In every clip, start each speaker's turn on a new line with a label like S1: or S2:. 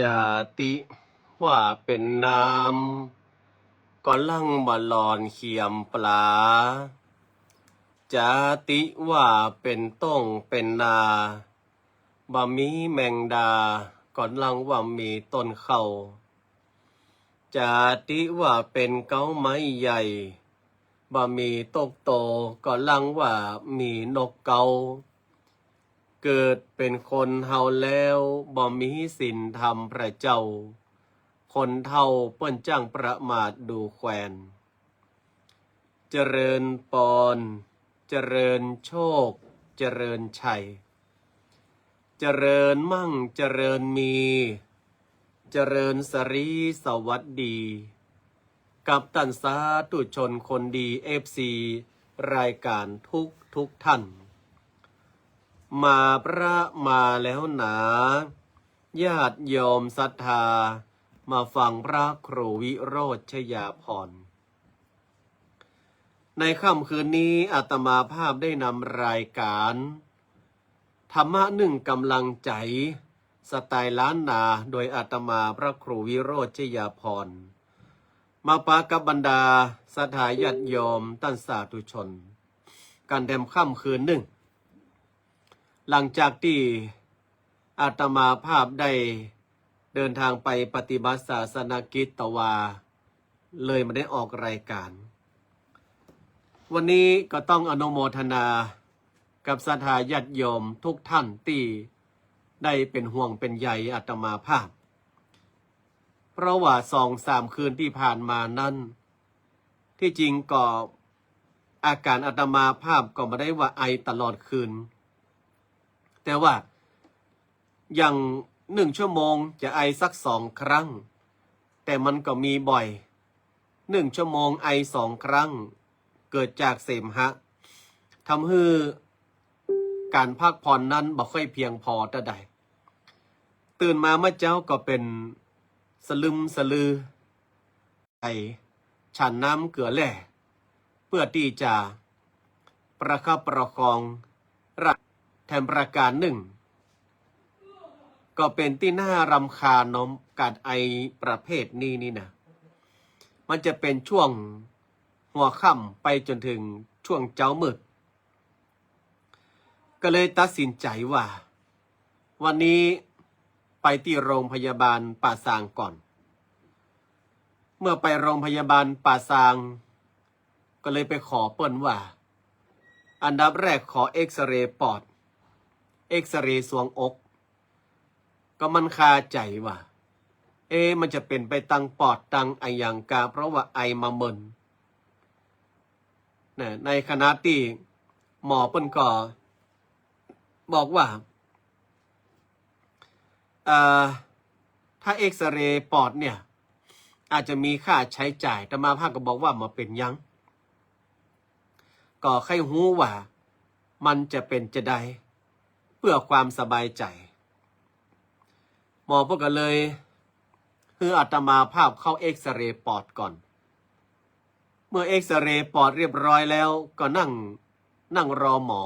S1: จาติว่าเป็นน้ำก็ลั่งมาหลอนเขียมปลาจาติว่าเป็นต้งเป็นนาบะมีแมงดาก่อนลังว่ามีต้นเข้าจาติว่าเป็นเก้าไม้ใหญ่บะมีตกโตก่อนลังว่ามีนกเกาเกิดเป็นคนเฮาแล้วบ่มีศีลธรรมพระเจ้าคนเท่าเปิ้นจ้างประมาทดูแควนเจริญปอนเจริญโชคเจริญชัยเจริญมั่งเจริญมีเจริญสรีสวัสดีกับท่านสาธุชนคนดีFCรายการทุกท่านมาพระมาแล้วหนาญาติโยมศรัทธามาฟังพระครูวิโรจน์ชยาภรณ์ในค่ำคืนนี้อาตมาภาพได้นำรายการธรรมะหนึ่งกำลังใจสไตล์ล้านนาโดยอาตมาพระครูวิโรจน์ชยาภรณ์มาปากับบรรดาศรัทธาญาติโยมท่านสาธุชนกันแดมค่ำคืนหนึ่งหลังจากที่อาตมาภาพได้เดินทางไปปฏิบัติศาสนกิจตวาเลยมาได้ออกรายการวันนี้ก็ต้องอนุโมทนากับศรัทธาญาติโยมทุกท่านที่ได้เป็นห่วงเป็นใยอาตมาภาพเพราะว่า2-3 คืนที่ผ่านมานั้นที่จริงก็อาการอาตมาภาพก็ไม่ได้ว่าไอตลอดคืนแต่ว่าอย่าง1 ชั่วโมงจะไอสัก2 ครั้งแต่มันก็มีบ่อย1 ชั่วโมงไอ2 ครั้งเกิดจากเสมหะทำให้การพักผ่อนนั้นบ่ค่อยเพียงพอแต่ใดตื่นมาเมื่อเจ้าก็เป็นสลึมสลือไอฉันน้ำเกลือแร่เพื่อที่จะประคับประคองรักแถมประการหนึ่งก็เป็นที่น่ารำคาญน้อมการไอประเภทนี้นี่นะมันจะเป็นช่วงหัวค่ำไปจนถึงช่วงเช้ามืดก็เลยตัดสินใจว่าวันนี้ไปที่โรงพยาบาลป่าซางก่อนเมื่อไปโรงพยาบาลป่าซางก็เลยไปขอเปิ้นว่าอันดับแรกขอเอ็กซเรย์ปอดเอ็กซเรย์สวงอกก็มันคาใจว่ามันจะเป็นไปตังปอดตังไออย่างกาเพราะว่าไอมาเมินในขณะที่หมอเปิ้นก็บอกว่าถ้าเอ็กซเรย์ปอดเนี่ยอาจจะมีค่าใช้จ่ายแต่มาภาคก็บอกว่ามาเป็นยังก็ใครหูว่ามันจะเป็นจะได้เพื่อความสบายใจหมอพวกก็เลยคืออาตมาภาพเข้าเอ็กซเรย์ปอดก่อนเมื่อเอ็กซเรย์ปอดเรียบร้อยแล้วก็นั่งรอหมอ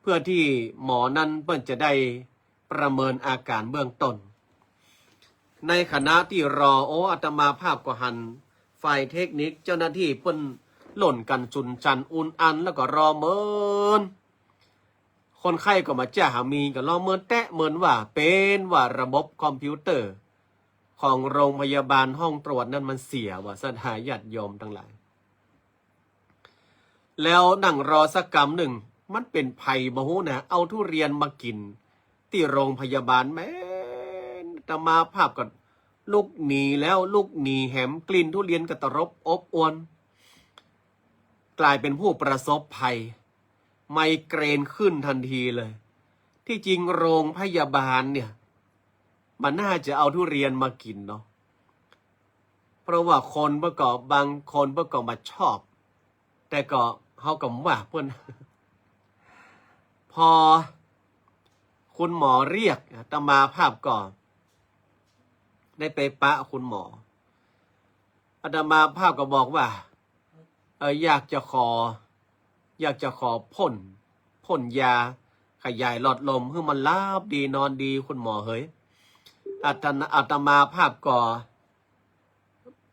S1: เพื่อที่หมอนั้นเพิ่นจะได้ประเมินอาการเบื้องต้นในขณะที่รออาตมาภาพก็หันฝ่ายเทคนิคเจ้าหน้าที่เพิ่นหล่นกันจุนจันอุ่นอันแล้วก็รอเมินค คนไข้ก็มาจ้าหามีก็ลองเมินแตะเมินว่าเป็นว่าระบบคอมพิวเตอร์ของโรงพยาบาลห้องตรวจนั้นมันเสียว่าสถาญาติโยมทั้งหลายแล้วนั่งรอสักกำหนึ่งมันเป็นภัยบ่ฮู้นะเอาทุเรียนมากินที่โรงพยาบาลแม่ตมาภาพก็ลูกหนีแล้วลูกหนีแหมกลิ่นทุเรียนกระตรบอบอวนกลายเป็นผู้ประสบภัยไมเกรนขึ้นทันทีเลยที่จริงโรงพยาบาลเนี่ยมันน่าจะเอาทุเรียนมากินเนาะเพราะว่าคนประกอบบางคนประกอบมาชอบแต่ก็เขาก็ว่าเพื่อน พอคุณหมอเรียกอาตมาภาพก่อนได้ไปปะคุณหมออาตมาภาพก็บอกว่าอยากจะขอพ่นยาขยายหลอดลมให้มันลาบดีนอนดีคุณหมอเฮ้ยอาตมาภาพก่อ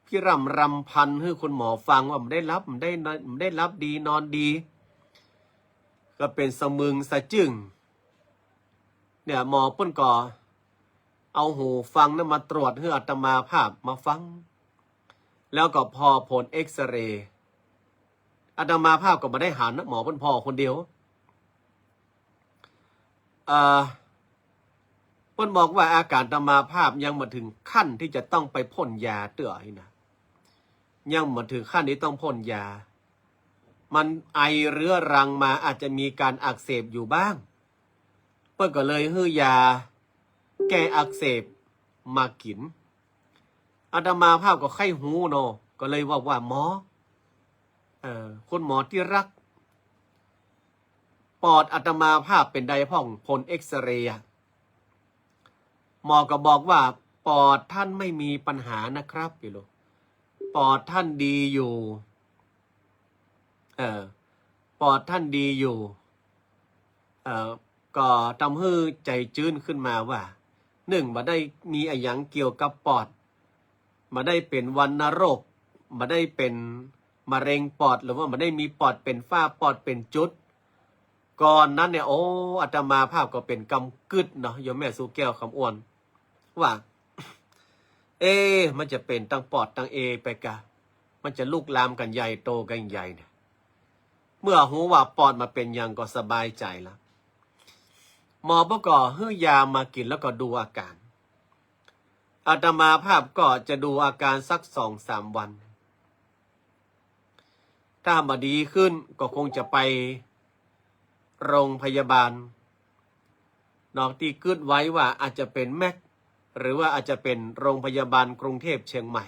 S1: พี่รำพันให้คุณหมอฟังว่ามันได้รับดีนอนดีก็เป็นสมึงสะจึงเนี่ยหมอเปิ้นก่อเอาหูฟังนั้นมาตรวจให้อาตมาภาพมาฟังแล้วก็พอผลเอ็กซเรย์อาตมาภาพก็มาได้หานะหมอเปิ้นพอคนเดียวเปิ้นบอกว่าอาการอาตมาภาพยังมาถึงขั้นที่จะต้องไปพ่นยาเตื้อนะยังมาถึงขั้นที่ต้องพ่นยามันไอเรื้อรังมาอาจจะมีการอักเสบอยู่บ้างเปิ้นก็เลยให้ยาแก้อักเสบมากินอาตมาภาพก็ไข้หูเนาะก็เลยว่าหมอคุณหมอที่รักปอดอาตมาภาพเป็นไดพ่องผลเอ็กซเรย์หมอก็บอกว่าปอดท่านไม่มีปัญหานะครับพี่ลูกปอดท่านดีอยู่ปอดท่านดีอยู่ก็ทำให้ใจจื้นขึ้นมาว่าหนึ่งมาได้มีอะไรอย่างเกี่ยวกับปอดมาได้เป็นวัณโรคมาได้เป็นมะเร็งปอดหรือว่ามาได้มีปอดเป็นฝ้าปอดเป็นจุดก่อนนั้นเนี่ยโอ้อาตมาภาพก็เป็นกำกึดเนาะโยมแม่สู้แก้วคำอ้วนว่ามันจะเป็นตั้งปอดตั้งไปกะมันจะลุกลามกันใหญ่โตกันใหญ่เนี่ยเมื่อหูว่าปอดมาเป็นยังก็สบายใจแล้วหมอประกอบให้ยามากินแล้วก็ดูอาการอาตมาภาพก็จะดูอาการสัก2-3 วันถ้ามาดีขึ้นก็คงจะไปโรงพยาบาลนอกที่กึดไว้ว่าอาจจะเป็นแม็กหรือว่าอาจจะเป็นโรงพยาบาลกรุงเทพเชียงใหม่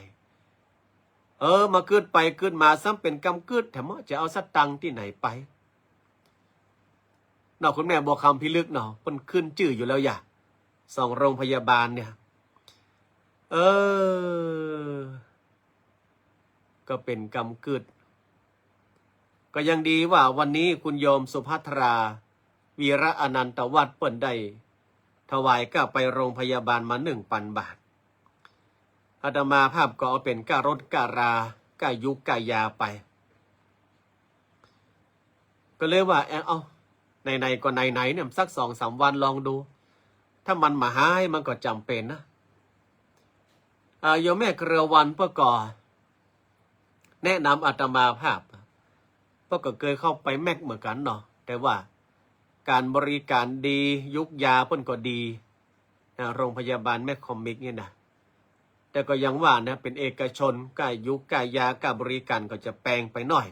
S1: มากึดไปกึดมาซ้ำเป็นกำกึดแถมจะเอาสตังค์ที่ไหนไปนอกคุณแม่บัวคำพิลึกเนาะเพิ่นขึ้นชื่ออยู่แล้วอย่า2 โรงพยาบาลเนี่ยก็เป็นกำกึดก็ยังดีว่าวันนี้คุณโยมสุภัทราวีระอนันตวัฒน์เปิ้นได้ถวายก็ไปโรงพยาบาลมา1,000 บาทอาตมาภาพก็เอาเป็นการถการาก้ายุกก้ายาไปก็เลยว่าเอาไหนๆก็ไหนๆเนี่ยสัก2-3 วันลองดูถ้ามันมาหายมันก็จำเป็นนะโยมแม่เครือวันเพื่อก่อแนะนำอาตมาภาพเพื่อก็เคยเข้าไปแม็กเหมือนกันเนาะแต่ว่าการบริการดียุกยาเพิ่นก็ดีโรงพยาบาลแมคคอมิกเนี่ยนะแต่ก็ยังว่านะเป็นเอกชนก้ายุกก้ายาก้าบริการก็จะแปลงไปหน่อย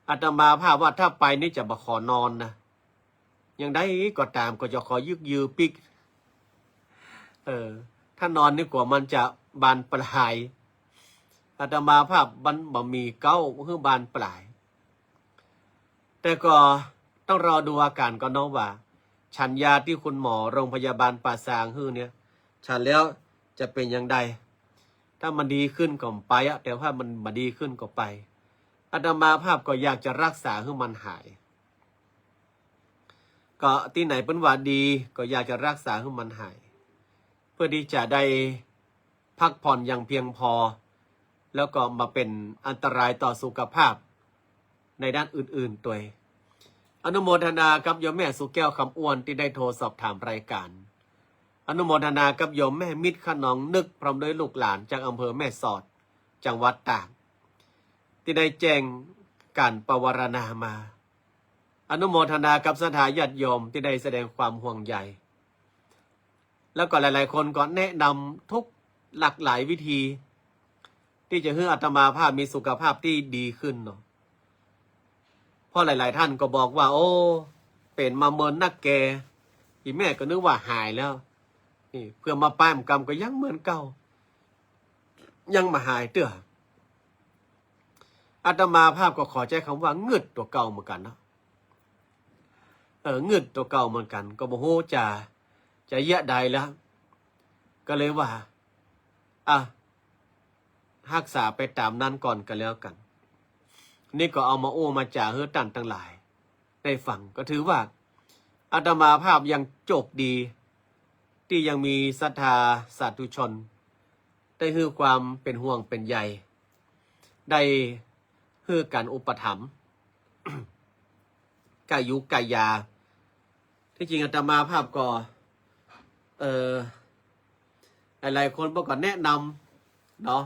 S1: อาตมาภาพว่าถ้าไปนี่จะมาขอนอนนะยังได้ก็ตามก็จะขอยึกยือปิกถ้านอนนี่กว่ามันจะบานปลายอาตมาภาพบันบ่มีเก้าคือบานปลายแต่ก็ต้องรอดูอาการก็น้องว่าฉันยาที่คุณหมอโรงพยาบาลป่าซางฮื้อเนี่ยฉันแล้วจะเป็นอย่างใดถ้ามันดีขึ้นก็ไปแต่ถ้ามันมาดีขึ้นก็ไปอาตมาภาพก็อยากจะรักษาให้มันหายก็ที่ไหนเป็นว่าดีก็อยากจะรักษาให้มันหายเพื่อที่จะได้พักผ่อนอย่างเพียงพอแล้วก็มาเป็นอันตรายต่อสุขภาพในด้านอื่นๆตัว อนุโมทนากับโยมแม่สุแก้วคำอ้วนที่ได้โทรสอบถามรายการอนุโมทนากับโยมแม่มิตรขนองนึกพร้อมด้วยลูกหลานจากอำเภอแม่สอดจังหวัดตากที่ได้แจ้งการปวารณามาอนุโมทนากับสถาญาติโยมที่ได้แสดงความห่วงใยแล้วก็หลายๆคนก็แนะนำทุกหลากหลายวิธีที่จะให้อาตมาภาพมีสุขภาพที่ดีขึ้นเนาะเพราะหลายๆท่านก็บอกว่าโอ้เป็นมาเมินนักแกอีแม่ก็นึกว่าหายแล้วนี่เพื่อมาป้ายมกรรมก็ยังเหมือนเก่ายังมาหายเตื้ออาตมาภาพก็ขอใช้คำว่าเงึดตัวเก่าเหมือนกันเนาะเงึดตัวเก่าเหมือนกันก็บอกโหจะเยอะใดแล้วก็เลยว่ารักษาไปตามนั้นก่อนกันแล้วกันนี่ก็เอามาโอ้มาจ่าเฮือตันทั้งหลายได้ฟังก็ถือว่าอาตมาภาพยังโชคดีที่ยังมีศรัทธาสาธุชนได้ฮือความเป็นห่วงเป็นใยได้ฮือการอุปถัมภ์ กายุกายาที่จริงอาตมาภาพก็หลายๆคนบอกก็แนะนำเนาะ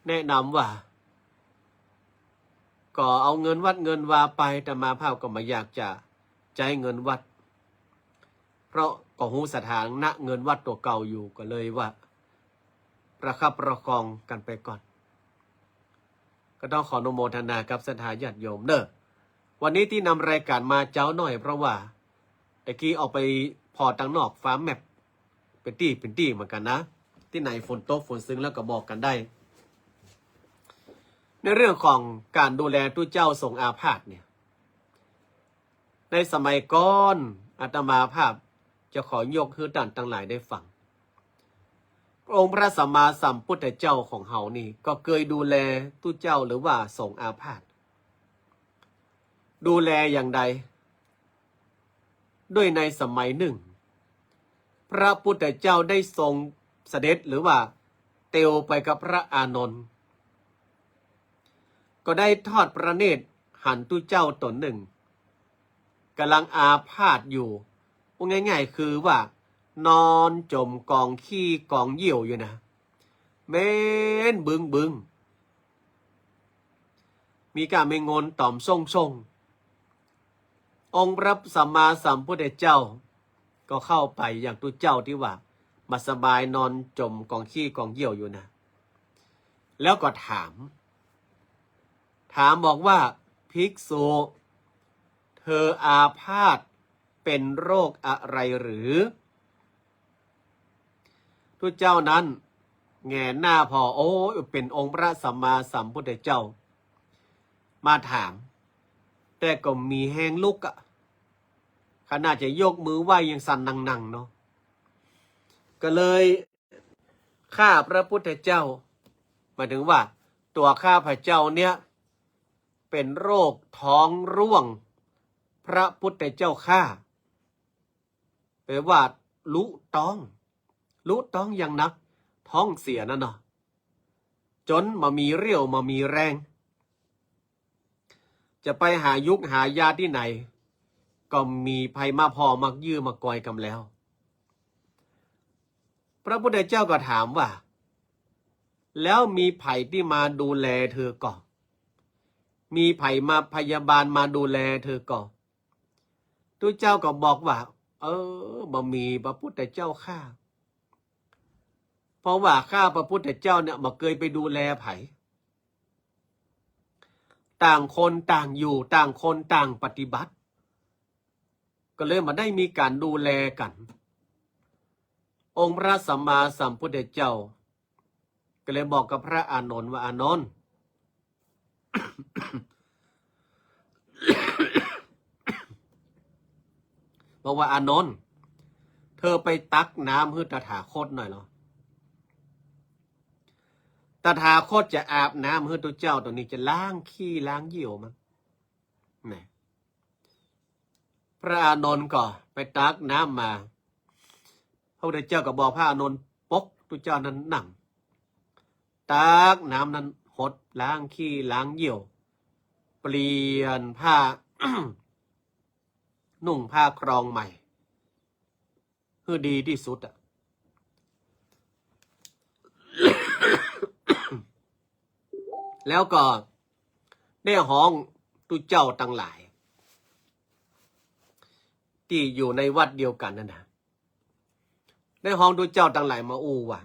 S1: แนะนำว่าก็เอาเงินวัดเงินวาไปแต่มาภาพก็ไม่อยากจะใช้เงินวัดเพราะก็หูสถานะเงินวัดตัวเก่าอยู่ก็เลยว่าประคับประคองกันไปก่อนก็ต้องขออนุโมทนากับศรัทธาญาติโยมเนอะวันนี้ที่นำรายการมาเจ้าหน่อยเพราะว่าตะกี้ออกไปพอตังนอกฟ้าแมปเป็นที่เหมือนกันนะที่ไหนฝนตกฝนซึ้งแล้วก็บอกกันได้ในเรื่องของการดูแลตู้เจ้าทรงอาพาธเนี่ยในสมัยก่อนอาตมาภาพจะขอยกให้ท่านทั้งหลายได้ฟังพระองค์พระสัมมาสัมพุทธเจ้าของเฮานี่ก็เคยดูแลตู้เจ้าหรือว่าทรงอาพาธดูแลอย่างใดด้วยในสมัยหนึ่งพระพุทธเจ้าได้ทรงเสด็จหรือว่าเตวไปกับพระอานนท์ก็ได้ทอดพระเนตรหันตู้เจ้าตนหนึ่งกำลังอาพาธอยู่ง่ายๆคือว่านอนจมกองขี้กองเยี่ยวอยู่นะเม้นบึงมีการไม่งนต่อมส่งองค์พระสัมมาสัมพุทธเจ้าก็เข้าไปอย่างตู้เจ้าที่ว่ามาสบายนอนจมกองขี้กองเยี่ยวอยู่นะแล้วก็ถามบอกว่าภิกษุเธออาพาธเป็นโรคอะไรหรือทุกเจ้านั้นแงนหน้าพอโอ้เป็นองค์พระสัมมาสัมพุทธเจ้ามาถามแต่ก็มีแหงลุกขนาดจะยกมือไหว้ยังสั่นนังเนาะก็เลยข้าพระพุทธเจ้าหมายถึงว่าตัวข้าพระเจ้าเนี่ยเป็นโรคท้องร่วงพระพุทธเจ้าข้าแปลว่าลุต้องอย่างนักท้องเสียนั่นเนาะจนมามีเรี่ยวมามีแรงจะไปหายุกหายาที่ไหนก็มีภัยมาพอมักยื้อมากอยกำแล้วพระพุทธเจ้าก็ถามว่าแล้วมีไผ่ที่มาดูแลเธอก่อนมีไผ่มาพยาบาลมาดูแลเธอก่อนทุกเจ้าก็บอกว่าบ่มีพระพุทธเจ้าข้าเพราะว่าข้าพระพุทธเจ้าเนี่ยบ่เคยไปดูแลไผ่ต่างคนต่างอยู่ต่างคนต่างปฏิบัติก็เลยมาได้มีการดูแลกันองค์พระสัมมาสัมพุทธเจ้าก็เลยบอกกับพระอานนท์ว่าอานนท์ บอกว่าอานนท์เธอไปตักน้ำให้ตถาคตหน่อยเหรอตถาคตจะอาบน้ำให้ตัวเจ้าตัวนี้จะล้างขี้ล้างเยี่ยวมันนี่พระอานนท์ก็ไปตักน้ำมาพระพุทธเจ้าก็บอกพระอานนท์ปกตัวเจ้านั้นนั่งตักน้ำนั้นหดล้างขี้ล้างเยี่ยวเปลี่ยนผ้า นุ่งผ้าครองใหม่คือดีที่สุดอะ แล้วก็ได้ห้องตุเจ้าตั้งหลายที่อยู่ในวัดเดียวกันนั่นนะได้ห้องตุเจ้าตั้งหลายมาอู้ว่า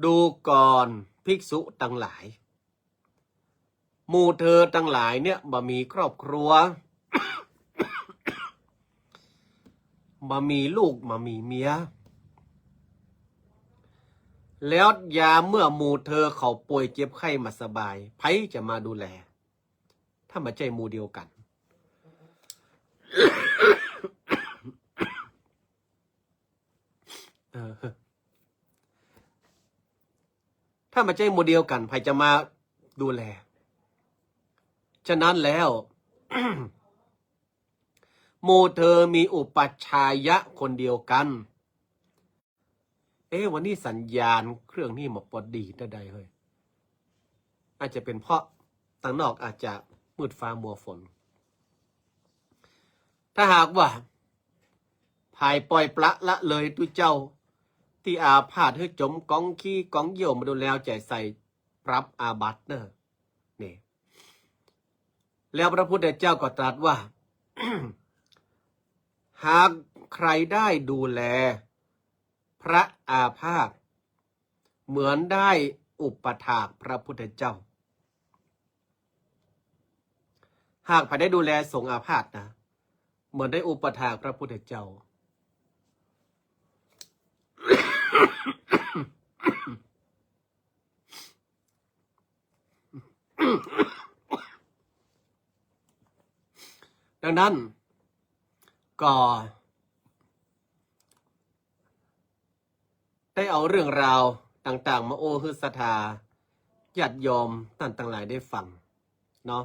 S1: ดูก่อนภิกษุตั้งหลายหมู่เธอตั้งหลายเนี่ยบ่มีครอบครัว บ่มีลูกบ่มีเมียแล้วยามเมื่อหมู่เธอเขาป่วยเจ็บไข้มาสบายไผจะมาดูแลถ้ามาใจหมู่เดียวกัน ถ้ามาใจหมู่เดียวกันไผจะมาดูแลฉะนั้นแล้ว หมู่เธอมีอุปัชฌายะคนเดียวกันวันนี้สัญญาณเครื่องนี้มาปอดดีได้ใดเฮ้ยอาจจะเป็นเพราะต่างนอกอาจจะมืดฟ้ามัวฝนถ้าหากว่าภายปล่อยปละละเลยตุเจ้าที่อาพาธให้จมกองขี้กองเยี่ยวมาดูแล้วใจใส่ปรับอาบัติเนอะนี่แล้วพระพุทธเจ้าก็ตรัสว่า หากใครได้ดูแลพระอาพาธเหมือนได้อุปถากพระพุทธเจ้าหากใครได้ดูแลสงฆ์อาพาธนะเหมือนได้อุปถากพระพุทธเจ้า ดังนั้นก็ได้เอาเรื่องราวต่างๆมาโอฮือศรัทธาญาติโยมท่านทั้งหลายได้ฟังเนาะ